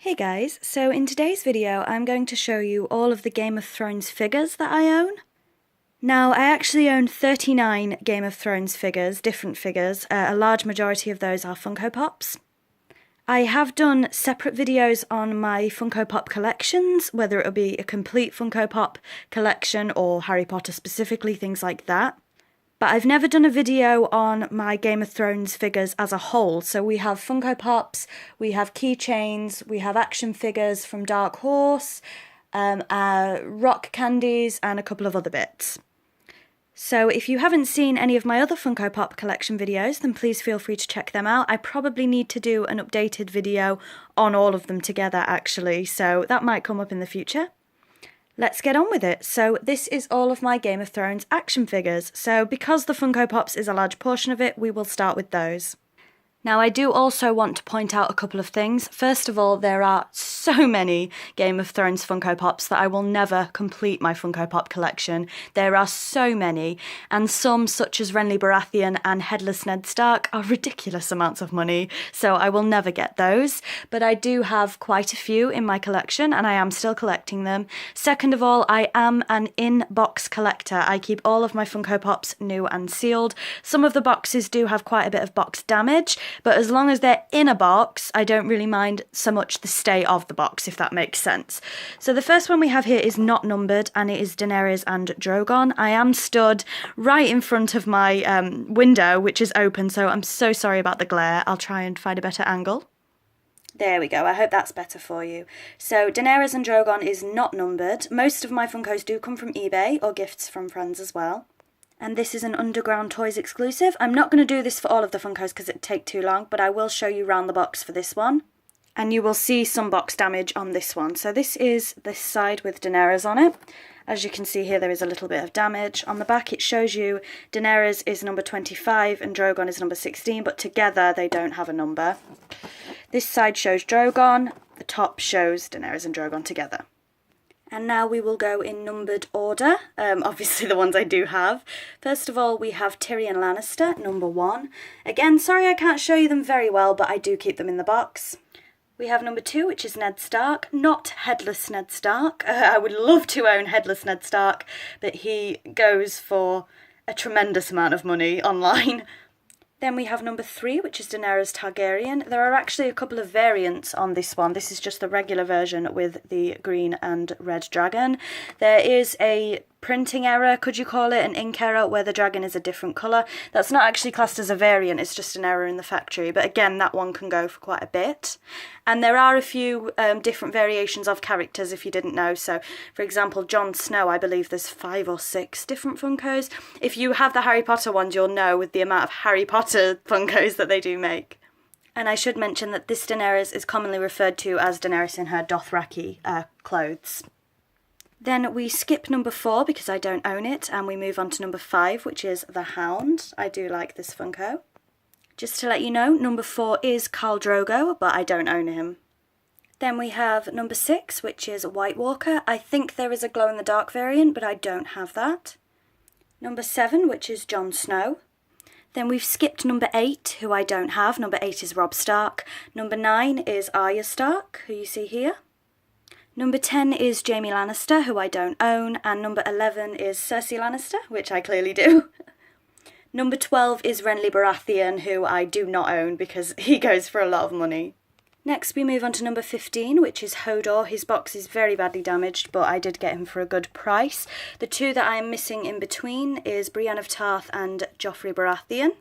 Hey guys, so in today's video I'm going to show you all of the Game of Thrones figures that I own. Now, I actually own 39 Game of Thrones figures, different figures. A large majority of those are Funko Pops. I have done separate videos on my Funko Pop collections, whether it'll be a complete Funko Pop collection or Harry Potter specifically, things like that. But I've never done a video on my Game of Thrones figures as a whole. So we have Funko Pops, we have keychains, we have action figures from Dark Horse, rock candies, and a couple of other bits. So if you haven't seen any of my other Funko Pop collection videos, then please feel free to check them out. I probably need to do an updated video on all of them together actually, so that might come up in the future. Let's get on with it. So this is all of my Game of Thrones action figures. So because the Funko Pops is a large portion of it, we will start with those. Now, I do also want to point out a couple of things. First of all, there are so many Game of Thrones Funko Pops that I will never complete my Funko Pop collection. There are so many, and some, such as Renly Baratheon and Headless Ned Stark, are ridiculous amounts of money, so I will never get those. But I do have quite a few in my collection, and I am still collecting them. Second of all, I am an in-box collector. I keep all of my Funko Pops new and sealed. Some of the boxes do have quite a bit of box damage, but as long as they're in a box, I don't really mind so much the state of the box, if that makes sense. So the first one we have here is not numbered, and it is Daenerys and Drogon. I am stood right in front of my window, which is open, so I'm so sorry about the glare. I'll try and find a better angle. There we go, I hope that's better for you. So Daenerys and Drogon is not numbered. Most of my Funkos do come from eBay or gifts from friends as well. And this is an Underground Toys exclusive. I'm not going to do this for all of the Funkos because it'd take too long, but I will show you round the box for this one. And you will see some box damage on this one. So this is this side with Daenerys on it. As you can see here, there is a little bit of damage. On the back it shows you Daenerys is number 25 and Drogon is number 16, but together they don't have a number. This side shows Drogon, the top shows Daenerys and Drogon together. And now we will go in numbered order, obviously the ones I do have. First of all, we have Tyrion Lannister, number 1. Again, sorry I can't show you them very well, but I do keep them in the box. We have number 2, which is Ned Stark, not Headless Ned Stark. I would love to own Headless Ned Stark, but he goes for a tremendous amount of money online. Then we have number 3, which is Daenerys Targaryen. There are actually a couple of variants on this one. This is just the regular version with the green and red dragon. There is a printing error, could you call it, an ink error, where the dragon is a different colour. That's not actually classed as a variant, it's just an error in the factory. But again, that one can go for quite a bit. And there are a few different variations of characters, if you didn't know. So, for example, Jon Snow, I believe there's 5 or 6 different Funkos. If you have the Harry Potter ones, you'll know with the amount of Harry Potter Funkos that they do make. And I should mention that this Daenerys is commonly referred to as Daenerys in her Dothraki clothes. Then we skip number 4 because I don't own it, and we move on to number 5, which is the Hound. I do like this Funko. Just to let you know, number 4 is Khal Drogo, but I don't own him. Then we have number 6, which is White Walker. I think there is a glow-in-the-dark variant, but I don't have that. Number 7, which is Jon Snow. Then we've skipped number 8, who I don't have. Number 8 is Robb Stark. Number 9 is Arya Stark, who you see here. Number 10 is Jaime Lannister, who I don't own, and number 11 is Cersei Lannister, which I clearly do. Number 12 is Renly Baratheon, who I do not own because he goes for a lot of money. Next we move on to number 15, which is Hodor. His box is very badly damaged, but I did get him for a good price. The 2 that I am missing in between is Brienne of Tarth and Joffrey Baratheon.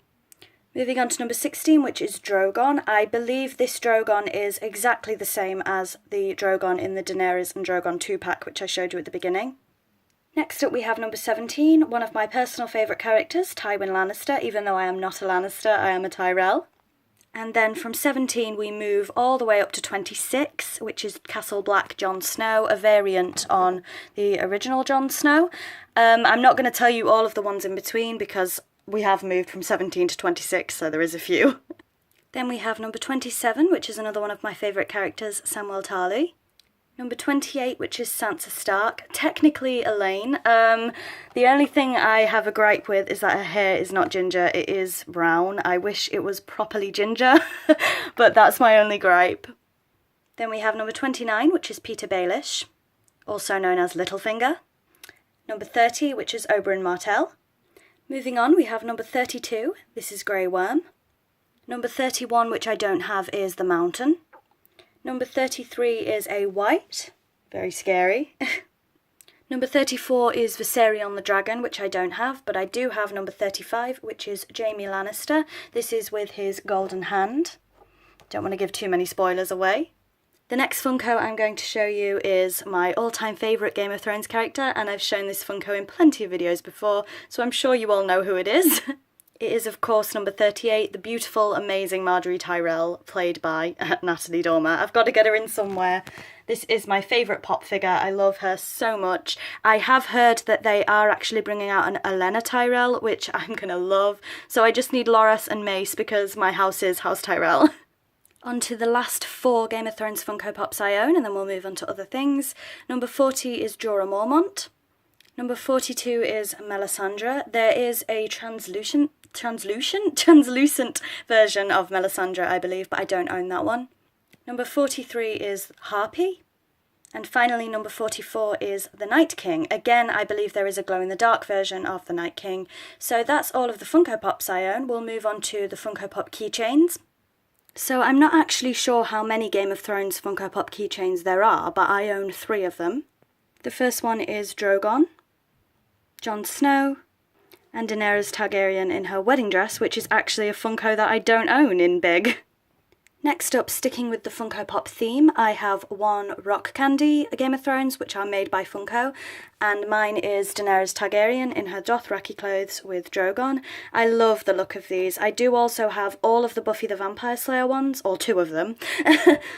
Moving on to number 16, which is Drogon. I believe this Drogon is exactly the same as the Drogon in the Daenerys and Drogon 2-pack, which I showed you at the beginning. Next up we have number 17, one of my personal favourite characters, Tywin Lannister. Even though I am not a Lannister, I am a Tyrell. And then from 17 we move all the way up to 26, which is Castle Black Jon Snow, a variant on the original Jon Snow. I'm not going to tell you all of the ones in between because we have moved from 17 to 26, so there is a few. Then we have number 27, which is another one of my favourite characters, Samwell Tarly. Number 28, which is Sansa Stark. Technically Elaine. The only thing I have a gripe with is that her hair is not ginger, it is brown. I wish it was properly ginger, but that's my only gripe. Then we have number 29, which is Peter Baelish, also known as Littlefinger. Number 30, which is Oberyn Martell. Moving on, we have number 32, this is Grey Worm. Number 31, which I don't have, is the Mountain. Number 33 is a white, very scary. Number 34 is Viserion the Dragon, which I don't have, but I do have number 35, which is Jaime Lannister. This is with his golden hand. Don't want to give too many spoilers away. The next Funko I'm going to show you is my all-time favourite Game of Thrones character, and I've shown this Funko in plenty of videos before, so I'm sure you all know who it is. It is, of course, number 38, the beautiful, amazing Marjorie Tyrell, played by Natalie Dormer. I've got to get her in somewhere. This is my favourite pop figure. I love her so much. I have heard that they are actually bringing out an Olenna Tyrell, which I'm going to love. So I just need Loras and Mace because my house is House Tyrell. On to the last 4 Game of Thrones Funko Pops I own, and then we'll move on to other things. Number 40 is Jorah Mormont. Number 42 is Melisandre. There is a translucent version of Melisandre, I believe, but I don't own that one. Number 43 is Harpy. And finally, number 44 is the Night King. Again, I believe there is a glow-in-the-dark version of the Night King. So that's all of the Funko Pops I own. We'll move on to the Funko Pop keychains. So I'm not actually sure how many Game of Thrones Funko Pop keychains there are, but I own 3 of them. The first one is Drogon, Jon Snow, and Daenerys Targaryen in her wedding dress, which is actually a Funko that I don't own in big. Next up, sticking with the Funko Pop theme, I have 1 Rock Candy Game of Thrones, which are made by Funko, and mine is Daenerys Targaryen in her Dothraki clothes with Drogon. I love the look of these. I do also have all of the Buffy the Vampire Slayer ones, or 2 of them,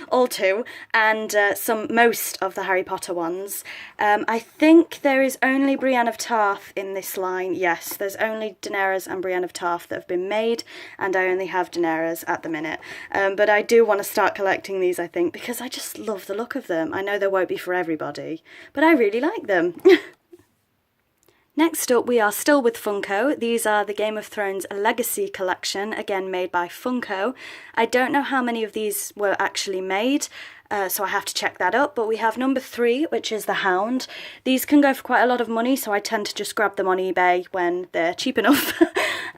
all 2, and most of the Harry Potter ones. I think there is only Brienne of Tarth in this line. Yes, there's only Daenerys and Brienne of Tarth that have been made, and I only have Daenerys at the minute. But I do want to start collecting these, I think, because I just love the look of them. I know they won't be for everybody, but I really like them. Next up, we are still with Funko. These are the Game of Thrones Legacy Collection, again made by Funko. I don't know how many of these were actually made, so I have to check that up, but we have number 3, which is the Hound. These can go for quite a lot of money, so I tend to just grab them on eBay when they're cheap enough.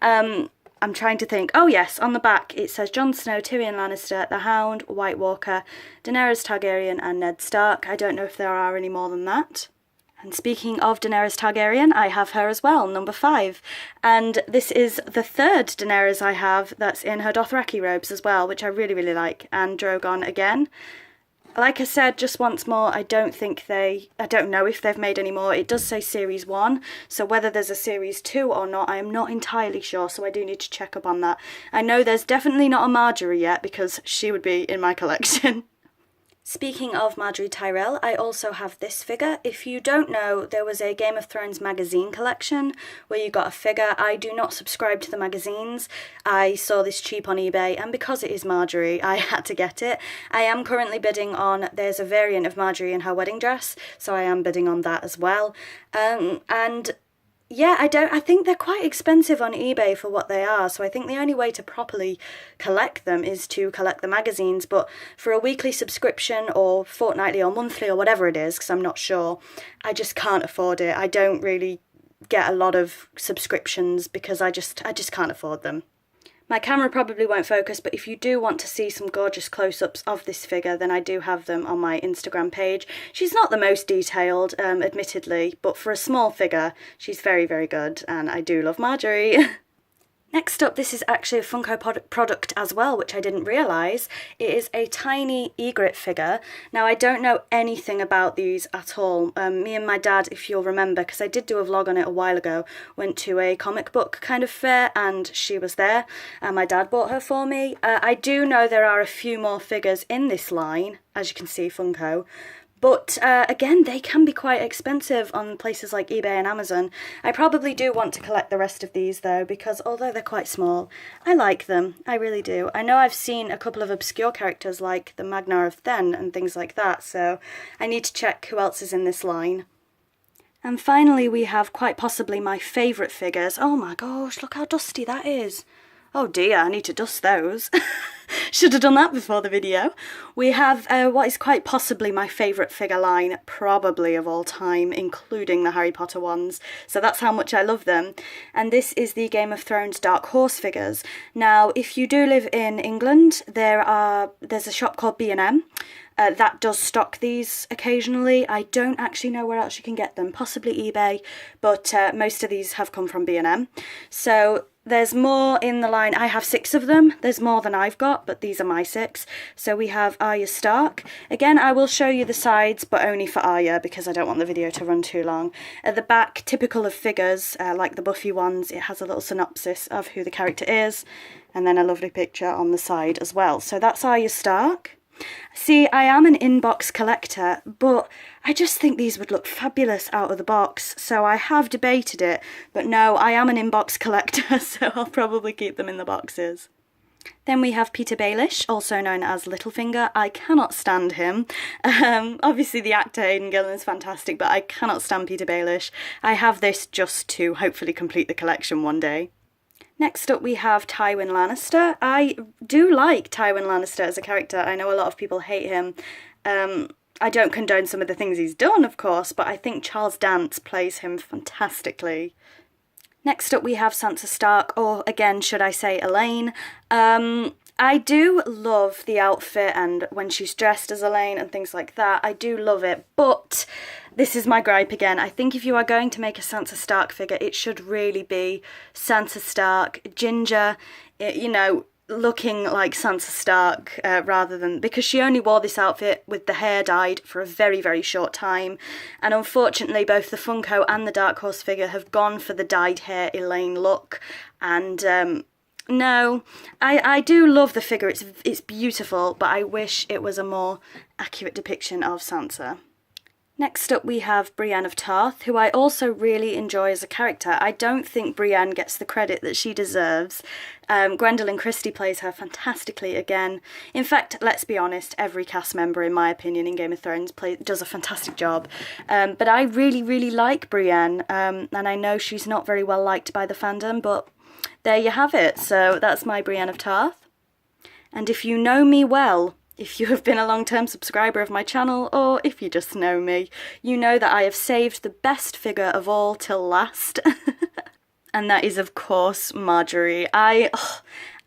I'm trying to think. Oh yes, on the back it says Jon Snow, Tyrion Lannister, the Hound, White Walker, Daenerys Targaryen and Ned Stark. I don't know if there are any more than that. And speaking of Daenerys Targaryen, I have her as well, number 5. And this is the 3rd Daenerys I have that's in her Dothraki robes as well, which I really, really like. And Drogon again. Like I said, just once more, I don't know if they've made any more. It does say Series 1, so whether there's a Series 2 or not, I am not entirely sure, so I do need to check up on that. I know there's definitely not a Marjorie yet, because she would be in my collection. Speaking of Marjorie Tyrell, I also have this figure. If you don't know, there was a Game of Thrones magazine collection where you got a figure. I do not subscribe to the magazines. I saw this cheap on eBay, and because it is Marjorie, I had to get it. I am currently bidding on, there's a variant of Marjorie in her wedding dress, so I am bidding on that as well. And yeah, I think they're quite expensive on eBay for what they are, so I think the only way to properly collect them is to collect the magazines, but for a weekly subscription or fortnightly or monthly or whatever it is, because I'm not sure, I just can't afford it. I don't really get a lot of subscriptions because I just can't afford them. My camera probably won't focus, but if you do want to see some gorgeous close-ups of this figure, then I do have them on my Instagram page. She's not the most detailed, admittedly, but for a small figure, she's very, very good, and I do love Marjorie. Next up, this is actually a Funko product as well, which I didn't realise. It is a tiny egret figure. Now, I don't know anything about these at all. Me and my dad, if you'll remember, because I did do a vlog on it a while ago, went to a comic book kind of fair, and she was there, and my dad bought her for me. I do know there are a few more figures in this line, as you can see, Funko. But again, they can be quite expensive on places like eBay and Amazon. I probably do want to collect the rest of these though, because although they're quite small, I like them. I really do. I know I've seen a couple of obscure characters like the Magnar of Then and things like that, so I need to check who else is in this line. And finally, we have quite possibly my favourite figures. Oh my gosh, look how dusty that is. Oh dear, I need to dust those. Should have done that before the video. We have what is quite possibly my favourite figure line, probably of all time, including the Harry Potter ones. So that's how much I love them. And this is the Game of Thrones Dark Horse figures. Now, if you do live in England, there's a shop called B&M. That does stock these occasionally. I don't actually know where else you can get them, possibly eBay, but most of these have come from B&M. So there's more in the line. I have 6 of them. There's more than I've got, but these are my 6. So we have Arya Stark. Again, I will show you the sides, but only for Arya because I don't want the video to run too long. At the back, typical of figures, like the Buffy ones, it has a little synopsis of who the character is, and then a lovely picture on the side as well. So that's Arya Stark. See, I am an in-box collector, but I just think these would look fabulous out of the box, so I have debated it, but no, I am an in-box collector, so I'll probably keep them in the boxes. Then we have Peter Baelish, also known as Littlefinger. I cannot stand him. Obviously the actor Aidan Gillen is fantastic, but I cannot stand Peter Baelish. I have this just to hopefully complete the collection one day. Next up we have Tywin Lannister. I do like Tywin Lannister as a character. I know a lot of people hate him. I don't condone some of the things he's done, of course, but I think Charles Dance plays him fantastically. Next up we have Sansa Stark, or again, should I say Elaine. I do love the outfit and when she's dressed as Elaine and things like that. I do love it, but this is my gripe again. I think if you are going to make a Sansa Stark figure, it should really be Sansa Stark, ginger, you know, looking like Sansa Stark rather than... because she only wore this outfit with the hair dyed for a very, very short time. And unfortunately, both the Funko and the Dark Horse figure have gone for the dyed hair Elaine look. And... no, I do love the figure, it's beautiful, but I wish it was a more accurate depiction of Sansa. Next up we have Brienne of Tarth, who I also really enjoy as a character. I don't think Brienne gets the credit that she deserves. Gwendolyn Christie plays her fantastically again. In fact, let's be honest, every cast member, in my opinion, in Game of Thrones does a fantastic job. But I really, really like Brienne, and I know she's not very well liked by the fandom, but there you have it. So that's my Brienne of Tarth. And if you know me well, if you have been a long-term subscriber of my channel, or if you just know me, you know that I have saved the best figure of all till last. And that is, of course, Marjorie. I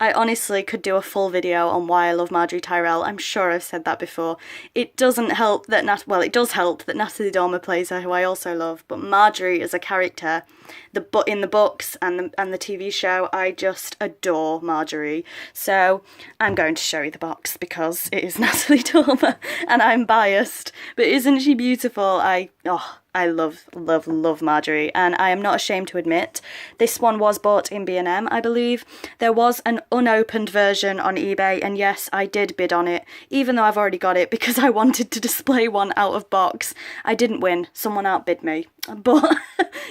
honestly could do a full video on why I love Marjorie Tyrell. I'm sure I've said that before. It doesn't help that it does help that Natalie Dormer plays her, who I also love, but Marjorie as a character, in the books and the TV show, I just adore Marjorie. So I'm going to show you the box because it is Natalie Dormer and I'm biased, but isn't she beautiful? I love, love, love Marjorie, and I am not ashamed to admit this one was bought in B&M, I believe. There was an unopened version on eBay, and yes, I did bid on it, even though I've already got it because I wanted to display one out of box. I didn't win, someone outbid me, but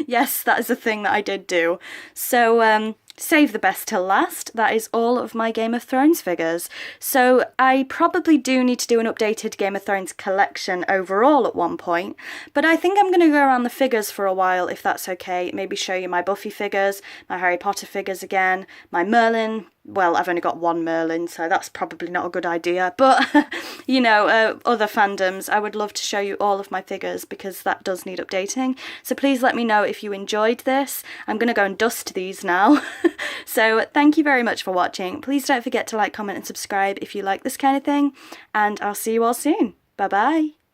yes, that is a thing that I did do. So, save the best till last. That is all of my Game of Thrones figures. So I probably do need to do an updated Game of Thrones collection overall at one point, but I think I'm going to go around the figures for a while if that's okay. Maybe show you my Buffy figures, my Harry Potter figures again, my Merlin. Well, I've only got one Merlin, so that's probably not a good idea, but you know, other fandoms, I would love to show you all of my figures because that does need updating. So please let me know if you enjoyed this. I'm going to go and dust these now. So thank you very much for watching. Please don't forget to like, comment and subscribe if you like this kind of thing, and I'll see you all soon. Bye bye.